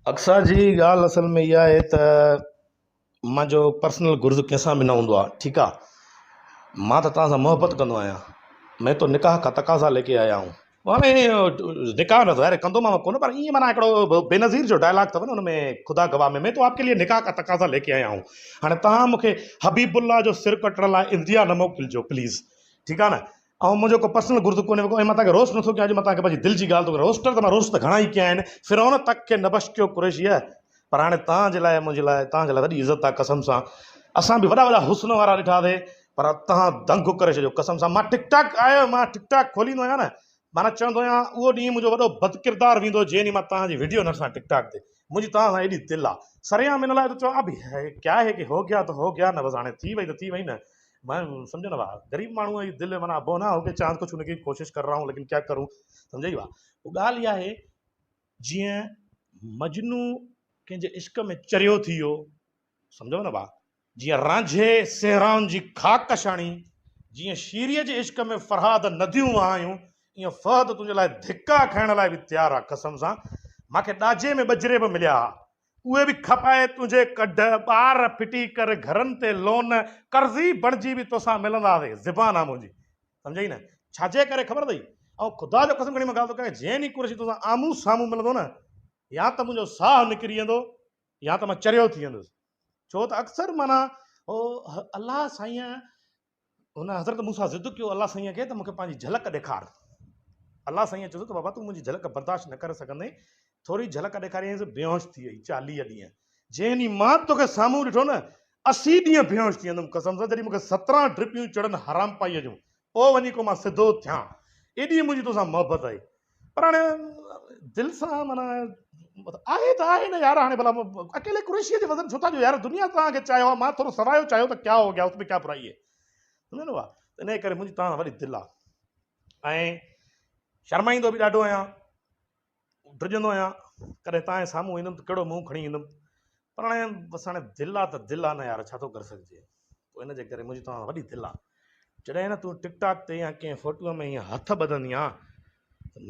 अक्सा जी ॻाल्हि असल में इहा आहे त मुंहिंजो पर्सनल गुर्ज़ कंहिंसां बि न हूंदो आहे, ठीकु आहे। मां त तव्हां सां मोहबत कंदो आहियां। मैं तो निकाह का तकाज़ा लेके आया हूँ। हाणे निकाह न ज़ाहिर कंदोमांव कोन, पर ईअं माना हिकिड़ो बेनज़ीर जो डायलॉग अथव न हुन में, ख़ुदा गवाह में, मैं तो आपके लिए निकाह का तकाज़ा लेके आया हूँ। हाणे तव्हां मूंखे हबीबुल्ला जो सिर कटण लाइ इंडिया न मोकिलिजो प्लीज़, ठीकु आहे न। ऐं मुंहिंजो को पर्सनल गुर्ज़ कोन्हे, ऐं मां तव्हांखे रोस्ट नथो कयां। अॼु मां तव्हांखे पंहिंजी दिलि जी ॻाल्हि थो कयां। रोस्टर त मां रोस्ट त घणा ई कया आहिनि, फिरौन तक खे न बश कयो कुरैशीअ। पर हाणे तव्हांजे लाइ, मुंहिंजे लाइ, तव्हांजे लाइ वॾी इज़त आहे कसम सां। असां बि वॾा वॾा हुस्न वारा ॾिठासीं, पर तव्हां दंग करे छॾियो कसम सां। मां टिकटॉक आयो, मां टिकटॉक खोलींदो आहियां न, माना चवंदो आहियां उहो ॾींहुं मुंहिंजो वॾो बदकिरदार वेंदो जंहिं ॾींहुं मां तव्हांजी वीडियो न ॾिसां टिकटॉक ते। मुंहिंजी तव्हां सां एॾी दिलि आहे, सरेआम इन लाइ त चवां बि क्या है कि हो गया तो हो गया न, बसि हाणे थी वई त थी वई न। मैं समझो ना भाउ, गरीब माण्हूअ जी दिलि माना बोना होके चांद को छूने की कोशिश कर रहा हूँ, लेकिन क्या करूँ, सम्झई भाउ। उहा ॻाल्हि इहा आहे, जीअं मजनू कंहिंजे इश्क में चरियो थी वियो, सम्झो न भाउ। जीअं रांझे सेहरान जी खाक छाणी, जीअं शीरीअ जे इश्क में फरहाद नदियूं वहायूं, ईअं फहद तुंहिंजे लाइ धिका खाइण लाइ बि तयारु आहे कसम सां। मूंखे ॾाजे में बजरे बि मिलिया, उहे बि खपाए तुंहिंजे कढ, ॿार फिटी कर घरनि ते लोन, कर्ज़ी बणिजी बि तोसां मिलंदासीं, ज़बान आहे मुंहिंजी, सम्झई न। छाजे करे ख़बर अथई? ऐं ख़ुदा जो कसम खणी मां ॻाल्हि थो कयां, जंहिं ॾींहुं कुरैशी तोसां आम्हूं साम्हूं मिलंदो न, या त मुंहिंजो साहु निकिरी वेंदो, या त मां चरियो थी वेंदुसि। छो त अक्सर माना अलाह साईं, हुन हज़रत मूंसां ज़िद कयो अलाह साईं खे त मूंखे पंहिंजी झलक ॾेखार। अलाह साईं चयो त बाबा तूं मुंहिंजी झलक बर्दाश्त न करे सघंदे, थोरी झलक ॾेखारियईंसि, बेहोश थी वई 40 ॾींहं। जंहिं ॾींहुं मां तोखे साम्हूं ॾिठो न, 80 ॾींहं बेहोश थी वेंदुमि कसम सां। जॾहिं मूंखे 17 ड्रिपियूं चढ़नि हराम पाईअ जूं, पोइ वञी को मां सिधो थियां। एॾी मुंहिंजी तोसां मोहबत आहे। पर हाणे दिलि सां माना आहे त आहे न यार। हाणे भला अकेले कुरैशीअ जे वज़न छो था ॾियो यार, दुनिया तव्हांखे चाहियो आहे, मां थोरो सवायो चाहियो त क्या हो गया, उसमें क्या बुराई है, सम्झो न भाउ। इन करे मुंहिंजी तव्हां सां वॾी दिलि आहे। ऐं शर्माईंदो बि ॾाढो आहियां, ड्रिजंदो आहियां, कॾहिं तव्हांजे साम्हूं ईंदुमि त कहिड़ो मुंहुं खणी ईंदुमि। पर हाणे बसि हाणे दिलि आहे त दिलि आहे न यार, छा थो करे सघिजे। पोइ इन जे करे मुंहिंजी तव्हां सां वॾी दिलि आहे। जॾहिं न तूं टिकटॉक ते या कंहिं फोटूअ में हीअं हथ ॿधंदी आहे,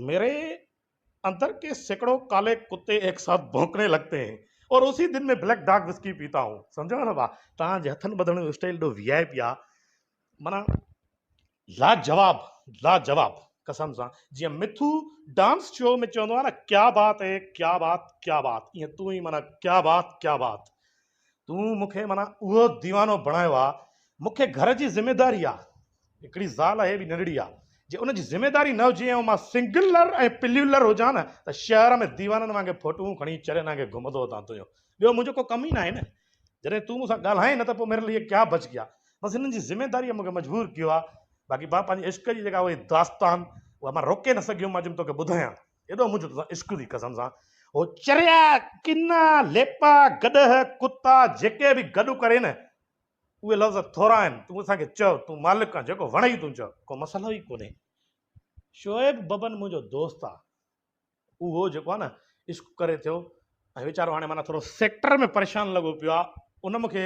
मेरे अंदर के सैकड़ों काले कुत्ते एक साथ भौंकने लगते हैं, और उसी दिन में ब्लैक डार्क विस्की पीता हूँ, समझो ना भाउ। तव्हांजे हथनि ॿधण जो स्टाइल एॾो VIP आहे, माना लाजवाब लाजवाब कसम सां। जीअं मिथू डांस शो में चवंदो आहे न, क्या बात है क्या बात क्या बात, ईअं तूं ई माना क्या बात क्या बात। तूं मूंखे माना उहो दीवानो बणायो आहे। मूंखे घर जी ज़िमेदारी आहे, हिकिड़ी ज़ाल आहे बि नंढड़ी आहे, जे उनजी ज़िमेदारी न हुजे ऐं मां सिंगुलर ऐं पिल्युलर हुजां न, त शहर में दीवाननि वांगुरु फोटूं खणी चरियनि वांगुरु घुमंदो हुतां तुंहिंजो। ॿियो मुंहिंजो को कम ई न आहे न। जॾहिं तूं मूंसां ॻाल्हाए न, त पोइ मेरे लिए क्या बच गया। बसि हिननि जी ज़िमेदारीअ मूंखे मजबूर कयो आहे। बाक़ी मां पंहिंजे इश्क जी जेका उहे दास्तान, उहा मां रोके न सघियुमि। मां तोखे ॿुधायां, एॾो मुंहिंजो तोसां इश्क थी कसम सां। हो चरिया किना लेपा गॾह कुत्ता जेके बि गॾु करे न, उहे लफ़्ज़ थोरा आहिनि। तूं असांखे चओ, तूं मालिक आहे, जेको वणे तूं चओ, को मसइलो ई कोन्हे। शोएब बबन मुंहिंजो दोस्त आहे, उहो जेको आहे न इश्क करे थियो, ऐं वीचारो हाणे माना थोरो सेक्टर में परेशान लॻो पियो आहे। उन मूंखे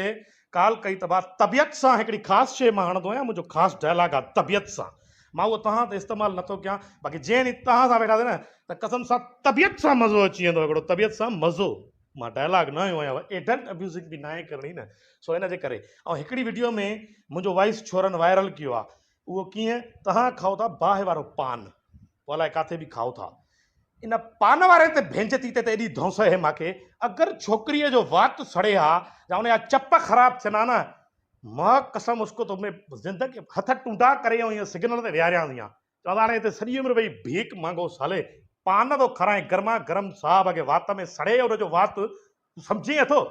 कॉल कई त भाउ तबियत सां हिकिड़ी ख़ासि शइ मां हणंदो आहियां, मुंहिंजो ख़ासि डायलॉग आहे तबियत सां। मां उहो तव्हां ते इस्तेमालु नथो कयां। बाक़ी जंहिं ॾींहुं तव्हां सां वेठासीं न, त कसम सां तबियत सां मज़ो अची वेंदो, हिकिड़ो तबियत सां मज़ो। मां डायलॉग न आयो आहियां, एडल्ट अब्यूज़िंग बि न आहे करणी न, सो इन जे करे। ऐं हिकिड़ी वीडियो में मुंहिंजो वॉइस छोरनि वायरल कयो आहे। उहो कीअं, तव्हां खाओ था बाहि वारो पान, पोइ अलाए किथे बि खाओ था, इन पान वारे ते भेंज थी ते एॾी धौंस है मूंखे। अगरि छोकिरीअ जो वात सड़े हा या उनजा चप ख़राब थियनि न, मां कसम उसको तो मैं ज़िंदगी हथ टूंडा करे ऐं ईअं सिग्नल ते विहारियां या चवंदा हाणे हिते सॼी उमिरि भई भीख मांगो साले, पान थो खाराए गरमा गरम साहब खे वात में सड़े हुनजो वात, तूं सम्झी नथो।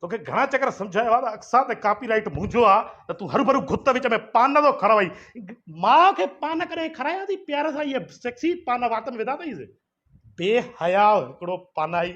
तोखे घणा चकर सम्झायो आहे त अक्सा ते कॉपीराइट मुंहिंजो आहे, त तूं हरू भरू गुत विच में पान थो खाराई। माउ खे पान करे खाराया थी प्यार सां, इहे सेक्सी पान वात में विधा अथईसि। बेहया हिकिड़ो पानाई।